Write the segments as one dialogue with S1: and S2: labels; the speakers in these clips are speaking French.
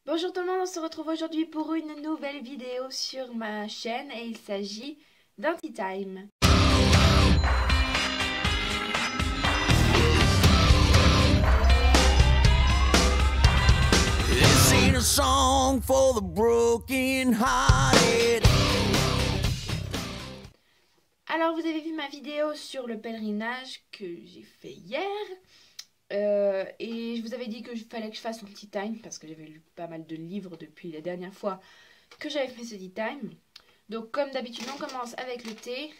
S1: Bonjour tout le monde, on se retrouve aujourd'hui pour une nouvelle vidéo sur ma chaîne et il s'agit d'un tea time.
S2: This ain't a song for the broken-hearted.
S1: Alors vous avez vu ma vidéo sur le pèlerinage que j'ai fait hier et je vous avais dit qu'il fallait que je fasse un tea time parce que j'avais lu pas mal de livres depuis la dernière fois que j'avais fait ce tea time. Donc comme d'habitude on commence avec le thé.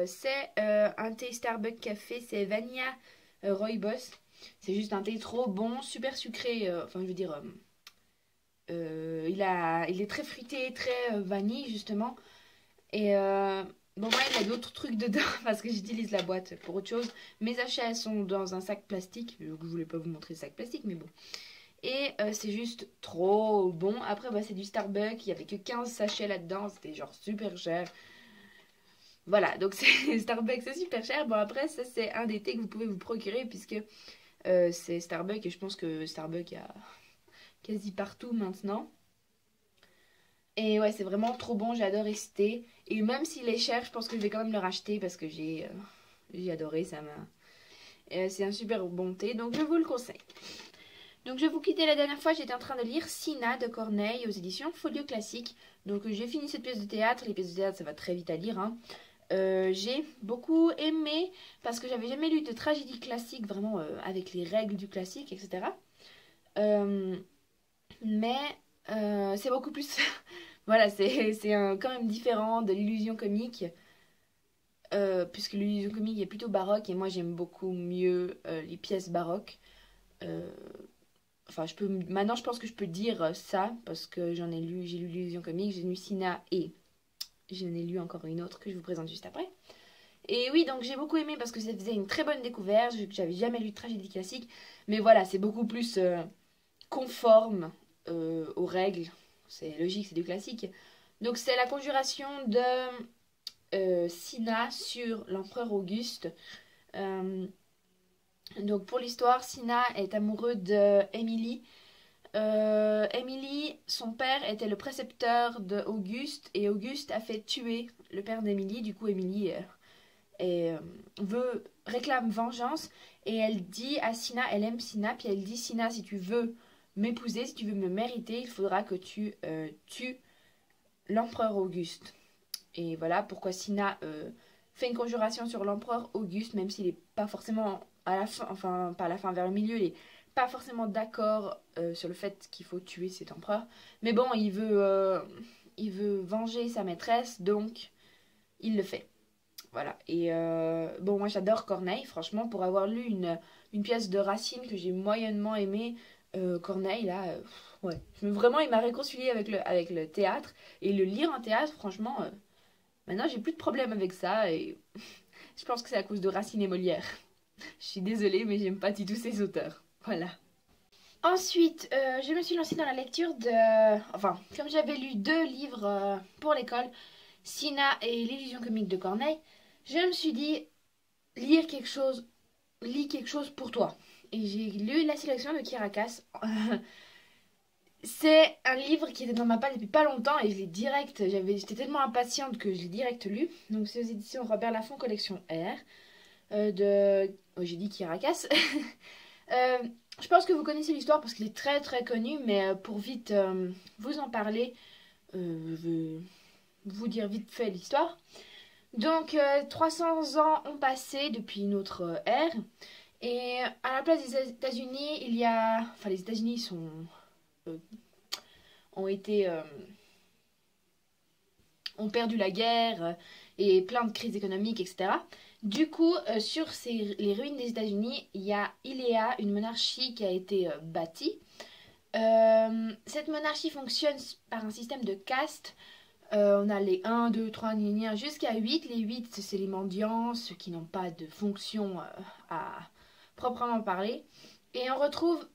S1: C'est un thé Starbucks café, c'est Vanilla Rooibos. C'est juste un thé trop bon, super sucré. Enfin, je veux dire, il est très fruité, très vanille justement. Et bon, moi, il y a d'autres trucs dedans parce que j'utilise la boîte pour autre chose. Mes achats elles sont dans un sac plastique. Je voulais pas vous montrer le sac plastique, mais bon. Et c'est juste trop bon. Après, bah, c'est du Starbucks. Il y avait que 15 sachets là-dedans. C'était genre super cher. Voilà, donc c'est Starbucks, c'est super cher. Bon, après, ça, c'est un des thés que vous pouvez vous procurer puisque c'est Starbucks et je pense que Starbucks a quasi partout maintenant. Et ouais, c'est vraiment trop bon, j'ai adoré ce thé. Et même s'il est cher, je pense que je vais quand même le racheter parce que j'ai adoré, ça m'a... c'est un super bon thé, donc je vous le conseille. Donc je vais vous quitter la dernière fois, j'étais en train de lire Sina de Corneille aux éditions Folio Classique. Donc j'ai fini cette pièce de théâtre, les pièces de théâtre ça va très vite à lire, hein. J'ai beaucoup aimé parce que j'avais jamais lu de tragédie classique vraiment avec les règles du classique, etc. Euh, mais c'est beaucoup plus... voilà, c'est quand même différent de l'illusion comique. Puisque l'illusion comique est plutôt baroque et moi j'aime beaucoup mieux les pièces baroques. Euh, enfin, maintenant je pense que je peux dire ça parce que j'ai lu l'illusion comique, j'ai lu Sina et j'en ai lu encore une autre que je vous présente juste après. Et oui, donc j'ai beaucoup aimé parce que ça faisait une très bonne découverte. J'avais jamais lu de tragédie classique. Mais voilà, c'est beaucoup plus conforme aux règles. C'est logique, c'est du classique. Donc c'est la conjuration de Cinna sur l'empereur Auguste. Euh, donc pour l'histoire, Cinna est amoureux de Émilie. Émilie, son père était le précepteur d'Auguste et Auguste a fait tuer le père d'Émilie. Du coup, Émilie et réclame vengeance et elle dit à Cinna, elle aime Cinna, puis elle dit Cinna, si tu veux m'épouser, si tu veux me mériter, il faudra que tu tues l'empereur Auguste. Et voilà pourquoi Cinna fait une conjuration sur l'empereur Auguste, même s'il n'est pas forcément à la fin, enfin pas à la fin, vers le milieu, il n'est pas forcément d'accord sur le fait qu'il faut tuer cet empereur. Mais bon, il veut venger sa maîtresse, donc il le fait. Voilà. Et bon, moi j'adore Corneille, franchement, pour avoir lu une pièce de Racine que j'ai moyennement aimée, Corneille, là, ouais. Vraiment, il m'a réconcilié avec le théâtre. Et le lire en théâtre, franchement, maintenant j'ai plus de problème avec ça. Et je pense que c'est à cause de Racine et Molière. Je suis désolée, mais j'aime pas du tout ces auteurs. Voilà. Ensuite, je me suis lancée dans la lecture de... Enfin, comme j'avais lu deux livres pour l'école, Sina et l'illusion comique de Corneille, je me suis dit, lis quelque chose pour toi. Et j'ai lu La sélection de Kirakas. C'est un livre qui était dans ma palle depuis pas longtemps et je l'ai direct, j'étais tellement impatiente que je l'ai direct lu. Donc c'est aux éditions Robert Laffont, collection R, j'ai dit Kirakas. Euh, je pense que vous connaissez l'histoire parce qu'il est très très connu, mais pour vite vous en parler, je vais vous dire vite fait l'histoire. Donc, 300 ans ont passé depuis notre ère. Et à la place des États-Unis, il y a... Enfin, les États-Unis euh, ont été... ont perdu la guerre et plein de crises économiques, etc. Du coup, sur les ruines des États-Unis, il y a Iléa, une monarchie qui a été bâtie. Cette monarchie fonctionne par un système de castes. On a les 1, 2, 3, jusqu'à 8. Les 8, c'est les mendiants, ceux qui n'ont pas de fonction à proprement parler. Et on retrouve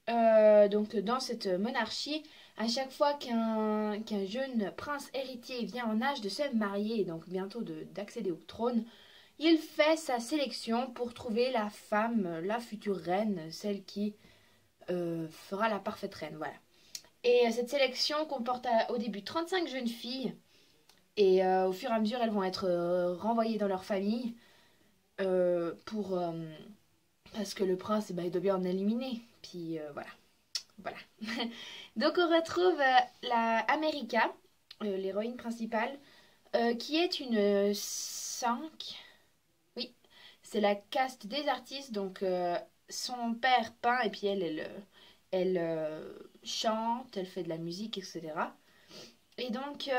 S1: donc dans cette monarchie, à chaque fois qu'un jeune prince héritier vient en âge de se marier, et donc bientôt d'accéder au trône, il fait sa sélection pour trouver la femme, la future reine, celle qui fera la parfaite reine, voilà. Et cette sélection comporte au début 35 jeunes filles. Et au fur et à mesure, elles vont être renvoyées dans leur famille parce que le prince, il doit bien en éliminer. Puis voilà. Voilà. Donc on retrouve la America, l'héroïne principale, qui est une 5. Oui, c'est la caste des artistes. Donc son père peint et puis elle chante, elle fait de la musique, etc. Et donc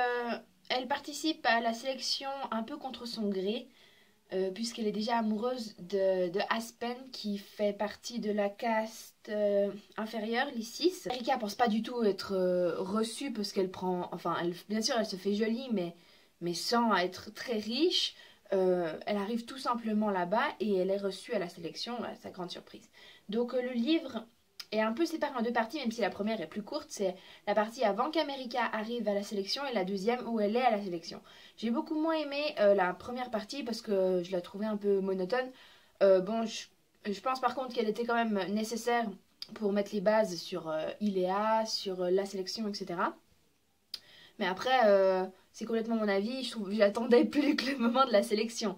S1: elle participe à la sélection un peu contre son gré. Puisqu'elle est déjà amoureuse de Aspen qui fait partie de la caste inférieure, les 6. Erika pense pas du tout être reçue parce qu'elle prend... Enfin, bien sûr, elle se fait jolie, mais sans être très riche. Elle arrive tout simplement là-bas et elle est reçue à la sélection, à sa grande surprise. Donc le livre est un peu séparé en deux parties, même si la première est plus courte. C'est la partie avant qu'America arrive à la sélection et la deuxième où elle est à la sélection. J'ai beaucoup moins aimé la première partie parce que je la trouvais un peu monotone. Bon, je pense par contre qu'elle était quand même nécessaire pour mettre les bases sur Iléa, sur la sélection, etc. Mais après, c'est complètement mon avis. J'attendais plus que le moment de la sélection.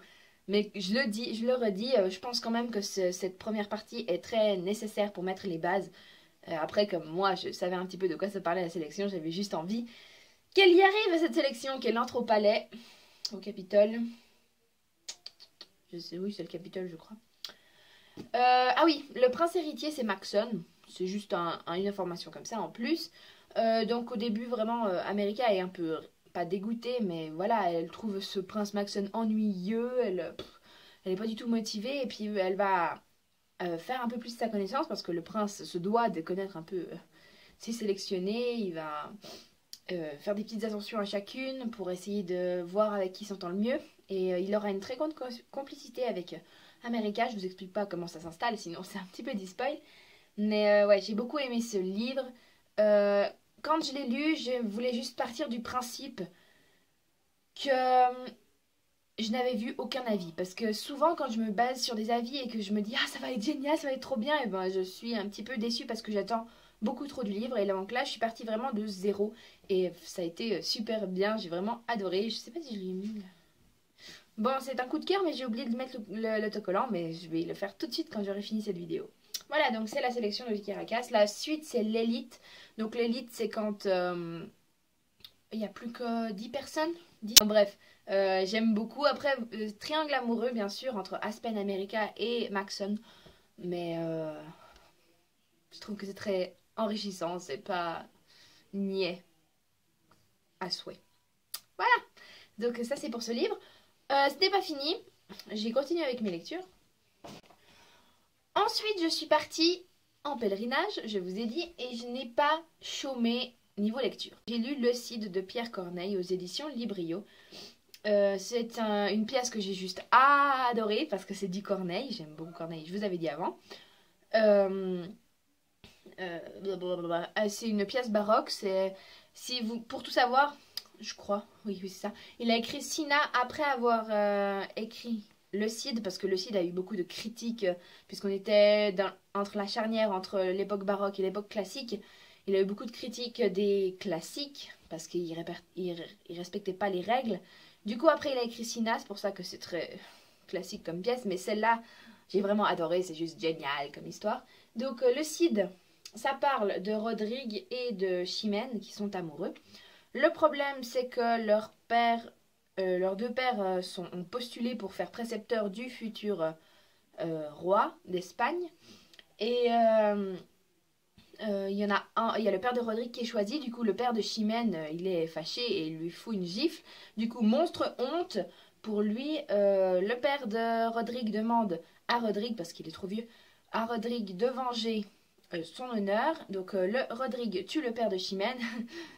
S1: Mais je le redis, je pense quand même que cette première partie est très nécessaire pour mettre les bases. Après, comme moi, je savais un petit peu de quoi ça parlait la sélection, j'avais juste envie qu'elle y arrive à cette sélection, qu'elle entre au palais, au Capitole. Je sais, oui, c'est le Capitole, je crois. Ah oui, le prince héritier, c'est Maxon. C'est juste une information comme ça en plus. Donc au début, vraiment, America est un peu, pas dégoûtée, mais voilà, elle trouve ce prince Maxon ennuyeux. Elle est pas du tout motivée. Et puis elle va faire un peu plus sa connaissance parce que le prince se doit de connaître un peu ses sélectionnés. Il va faire des petites attentions à chacune pour essayer de voir avec qui s'entend le mieux. Et il aura une très grande complicité avec America. Je vous explique pas comment ça s'installe, sinon c'est un petit peu du spoil. Mais ouais, j'ai beaucoup aimé ce livre. Quand je l'ai lu, je voulais juste partir du principe que je n'avais vu aucun avis. Parce que souvent, quand je me base sur des avis et que je me dis « Ah, ça va être génial, ça va être trop bien », et ben je suis un petit peu déçue parce que j'attends beaucoup trop du livre. Et donc là, je suis partie vraiment de zéro. Et ça a été super bien, j'ai vraiment adoré. Je sais pas si je l'ai mis là. Bon, c'est un coup de cœur, mais j'ai oublié de mettre l'autocollant, mais je vais le faire tout de suite quand j'aurai fini cette vidéo. Voilà, donc c'est la sélection de Vicky Caracas. La suite, c'est l'élite. Donc l'élite, c'est quand il n'y a plus que 10 personnes. 10. Bref, j'aime beaucoup. Après, triangle amoureux, bien sûr, entre Aspen America et Maxon. Mais je trouve que c'est très enrichissant. C'est pas niais à souhait. Voilà, donc ça c'est pour ce livre. Ce n'est pas fini. J'ai continué avec mes lectures. Ensuite, je suis partie en pèlerinage, je vous ai dit, et je n'ai pas chômé niveau lecture. J'ai lu Le Cid de Pierre Corneille aux éditions Librio. C'est une pièce que j'ai juste adorée parce que c'est du Corneille. J'aime beaucoup Corneille, je vous avais dit avant. C'est une pièce baroque. Pour tout savoir, je crois, oui c'est ça. Il a écrit Cinna après avoir écrit Le Cid, parce que Le Cid a eu beaucoup de critiques, puisqu'on était entre la charnière entre l'époque baroque et l'époque classique. Il a eu beaucoup de critiques des classiques, parce qu'il respectait pas les règles. Du coup, après, il a écrit Cinna, c'est pour ça que c'est très classique comme pièce, mais celle-là, j'ai vraiment adoré, c'est juste génial comme histoire. Donc, Le Cid, ça parle de Rodrigue et de Chimène, qui sont amoureux. Le problème, c'est que leurs deux pères ont postulé pour faire précepteur du futur roi d'Espagne. Et il y a le père de Rodrigue qui est choisi. Du coup, le père de Chimène, il est fâché et il lui fout une gifle. Du coup, monstre honte pour lui. Le père de Rodrigue demande à Rodrigue, parce qu'il est trop vieux, à Rodrigue de venger son honneur. Donc Rodrigue tue le père de Chimène.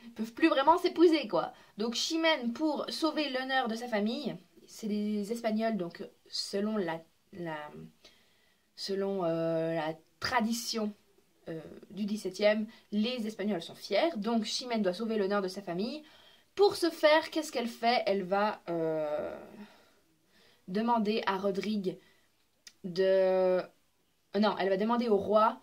S1: Ils peuvent plus vraiment s'épouser, quoi. Donc Chimène, pour sauver l'honneur de sa famille, c'est des Espagnols, donc selon la tradition du XVIIe, les Espagnols sont fiers. Donc Chimène doit sauver l'honneur de sa famille. Pour ce faire, qu'est-ce qu'elle fait? Elle va demander à Rodrigue de... Non, elle va demander au roi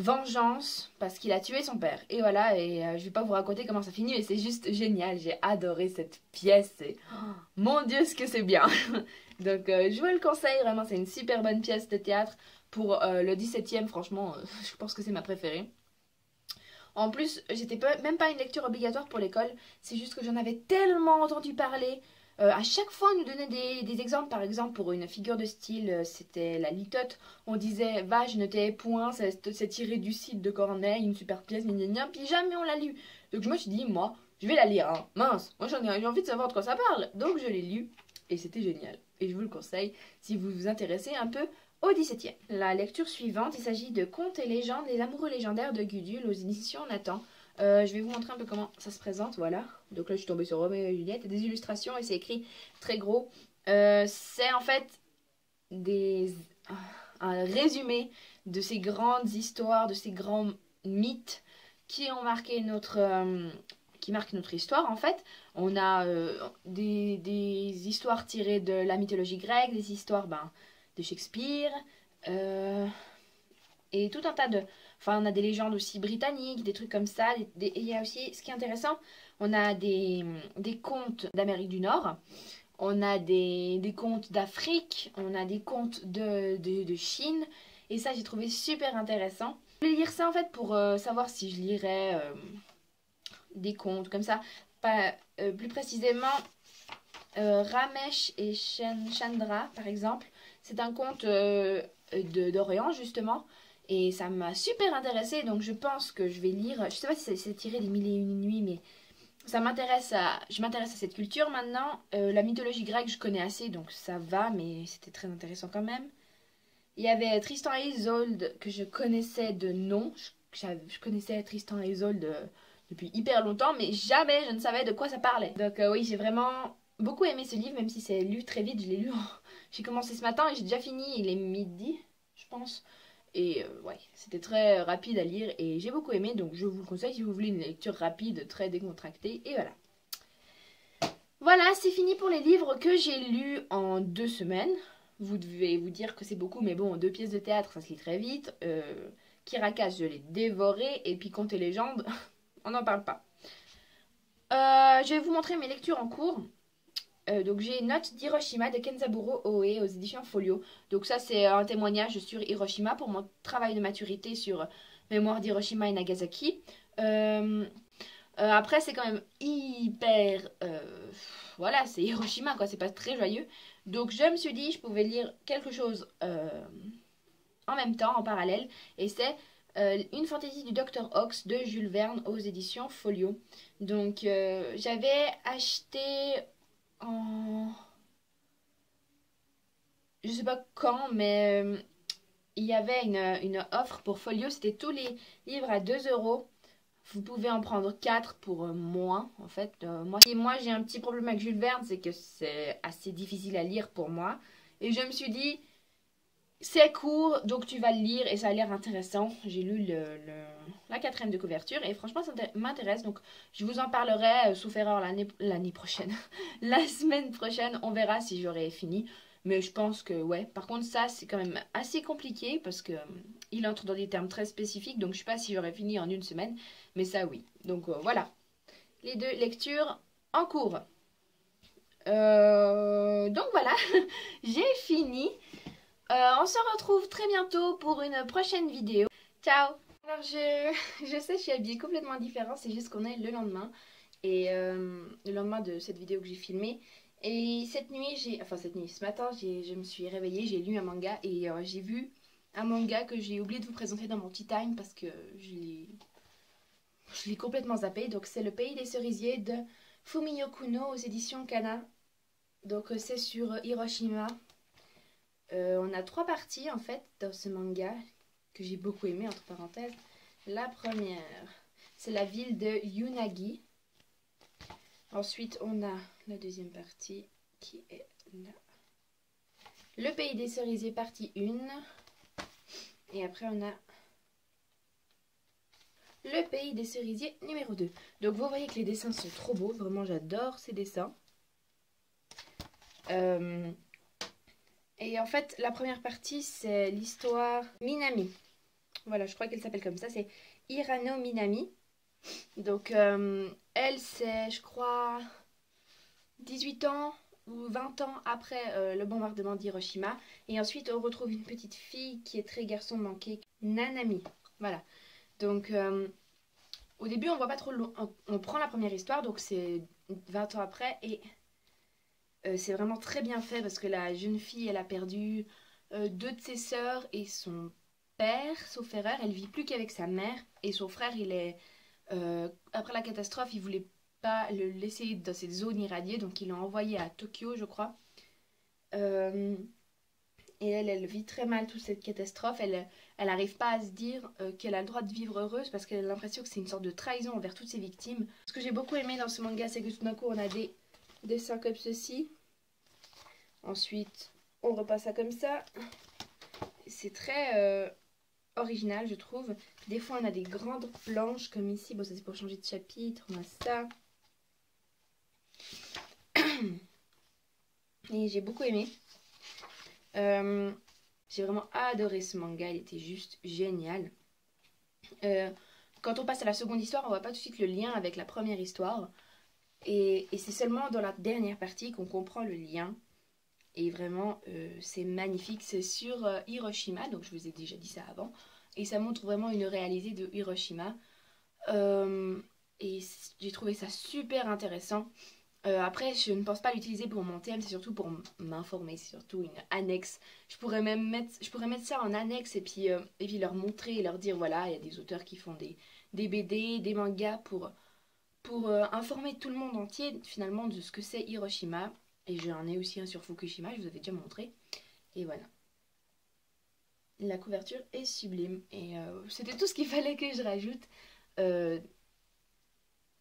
S1: vengeance parce qu'il a tué son père. Et voilà, et je vais pas vous raconter comment ça finit, mais c'est juste génial. J'ai adoré cette pièce. Et... oh, mon Dieu, ce que c'est bien. Donc je vous le conseille, vraiment, c'est une super bonne pièce de théâtre. Pour le 17e, franchement, je pense que c'est ma préférée. En plus, j'étais même pas une lecture obligatoire pour l'école, c'est juste que j'en avais tellement entendu parler. À chaque fois, on nous donnait des exemples. Par exemple, pour une figure de style, c'était la litote. On disait, va, je ne t'ai point, c'est tiré du Cid de Corneille, une super pièce, gna gna gna, puis jamais on l'a lu. Donc je me suis dit, moi, je vais la lire, hein. Mince, moi j'ai envie de savoir de quoi ça parle. Donc je l'ai lu, et c'était génial. Et je vous le conseille si vous vous intéressez un peu au 17e. La lecture suivante, il s'agit de Contes et légendes, les amoureux légendaires de Gudule aux éditions Nathan. Je vais vous montrer un peu comment ça se présente, voilà. Donc là, je suis tombée sur Roméo et Juliette, des illustrations et c'est écrit très gros. C'est en fait un résumé de ces grandes histoires, de ces grands mythes qui ont marqué qui marquent notre histoire en fait. On a des histoires tirées de la mythologie grecque, des histoires de Shakespeare, et tout un tas de... Enfin, on a des légendes aussi britanniques, des trucs comme ça. Et il y a aussi, ce qui est intéressant, on a des contes d'Amérique du Nord, on a des contes d'Afrique, on a des contes de Chine. Et ça, j'ai trouvé super intéressant. Je vais lire ça en fait pour savoir si je lirais des contes comme ça. Pas, plus précisément, Ramesh et Chandra, par exemple. C'est un conte d'Orient, justement. Et ça m'a super intéressée, donc je pense que je vais lire... Je sais pas si c'est tiré des Mille et une nuits, mais ça m'intéresse je m'intéresse à cette culture maintenant. La mythologie grecque, je connais assez, donc ça va, mais c'était très intéressant quand même. Il y avait Tristan et Isolde, que je connaissais de nom. Je connaissais Tristan et Isolde depuis hyper longtemps, mais jamais je ne savais de quoi ça parlait. Donc oui, j'ai vraiment beaucoup aimé ce livre, même si c'est lu très vite. Je l'ai lu, j'ai commencé ce matin et j'ai déjà fini, il est midi, je pense. Et ouais, c'était très rapide à lire et j'ai beaucoup aimé, donc je vous le conseille si vous voulez une lecture rapide, très décontractée, et voilà. Voilà, c'est fini pour les livres que j'ai lus en 2 semaines. Vous devez vous dire que c'est beaucoup, mais bon, 2 pièces de théâtre, ça se lit très vite. Kirakas, je l'ai dévoré, et puis Contes et légendes, on n'en parle pas. Je vais vous montrer mes lectures en cours. Donc j'ai une note d'Hiroshima de Kenzaburo Oe aux éditions Folio. Donc ça c'est un témoignage sur Hiroshima pour mon travail de maturité sur Mémoire d'Hiroshima et Nagasaki. Après c'est quand même hyper... voilà, c'est Hiroshima quoi, c'est pas très joyeux. Donc je me suis dit je pouvais lire quelque chose en même temps, en parallèle. Et c'est Une fantaisie du Dr Ox de Jules Verne aux éditions Folio. Donc j'avais acheté... je sais pas quand, mais il y avait une offre pour Folio, c'était tous les livres à 2 euros. Vous pouvez en prendre 4 pour moins, en fait. Moi j'ai un petit problème avec Jules Verne, c'est que c'est assez difficile à lire pour moi. Et je me suis dit, c'est court, donc tu vas le lire et ça a l'air intéressant. J'ai lu la 4e de couverture et franchement ça m'intéresse. Donc je vous en parlerai, sauf erreur, l'année prochaine. La semaine prochaine, on verra si j'aurai fini. Mais je pense que ouais. Par contre ça c'est quand même assez compliqué parce que il entre dans des termes très spécifiques. Donc je sais pas si j'aurai fini en 1 semaine. Mais ça oui. Donc voilà. Les 2 lectures en cours. Donc voilà. J'ai fini. On se retrouve très bientôt pour une prochaine vidéo. Ciao! Alors je sais, je suis habillée complètement différent, c'est juste qu'on est le lendemain. Et le lendemain de cette vidéo que j'ai filmée. Et ce matin, je me suis réveillée, j'ai lu un manga et j'ai vu un manga que j'ai oublié de vous présenter dans mon tea time parce que je l'ai complètement zappé. Donc c'est Le Pays des Cerisiers de Fumio Kuno aux éditions Kana. Donc c'est sur Hiroshima. On a 3 parties en fait dans ce manga que j'ai beaucoup aimé entre parenthèses. La première, c'est la ville de Yunagi. Ensuite, on a la deuxième partie qui est là. Le Pays des Cerisiers partie 1. Et après, on a Le Pays des Cerisiers numéro 2. Donc vous voyez que les dessins sont trop beaux. Vraiment, j'adore ces dessins. Et en fait, la première partie, c'est l'histoire Minami. Voilà, je crois qu'elle s'appelle comme ça, c'est Hirano Minami. Donc elle, c'est, je crois, 18 ans ou 20 ans après le bombardement d'Hiroshima. Et ensuite, on retrouve une petite fille qui est très garçon manqué, Nanami. Voilà. Donc au début, on voit pas trop on prend la première histoire, donc c'est 20 ans après, et c'est vraiment très bien fait parce que la jeune fille, elle a perdu deux de ses sœurs et son père, sauf erreur. Elle vit plus qu'avec sa mère, et son frère, il est après la catastrophe, il voulait pas le laisser dans cette zone irradiée, donc il l'a envoyé à Tokyo, je crois. Euh, et elle vit très mal toute cette catastrophe. Elle n'arrive pas à se dire qu'elle a le droit de vivre heureuse parce qu'elle a l'impression que c'est une sorte de trahison envers toutes ses victimes. Ce que j'ai beaucoup aimé dans ce manga, c'est que tout d'un coup, on a des dessins comme ceci. Ensuite, on repasse ça comme ça. C'est très original, je trouve. Des fois, on a des grandes planches comme ici. Bon, ça c'est pour changer de chapitre. On a ça. Et j'ai beaucoup aimé. J'ai vraiment adoré ce manga. Il était juste génial. Quand on passe à la seconde histoire, on voit pas tout de suite le lien avec la première histoire. Et c'est seulement dans la dernière partie qu'on comprend le lien. Et vraiment, c'est magnifique. C'est sur Hiroshima, donc je vous ai déjà dit ça avant. Et ça montre vraiment une réalité de Hiroshima. Et j'ai trouvé ça super intéressant. Après, je ne pense pas l'utiliser pour mon thème, c'est surtout pour m'informer, c'est surtout une annexe. Je pourrais mettre ça en annexe et puis leur montrer et leur dire voilà, il y a des auteurs qui font des BD, des mangas pour informer tout le monde entier finalement de ce que c'est Hiroshima. Et j'en ai aussi un sur Fukushima, je vous avais déjà montré. Et voilà. La couverture est sublime. Et c'était tout ce qu'il fallait que je rajoute.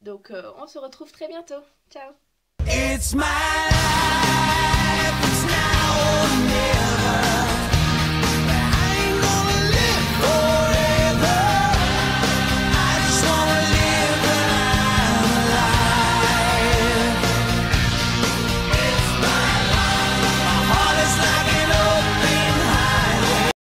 S1: Donc on se retrouve très bientôt. Ciao!
S2: It's my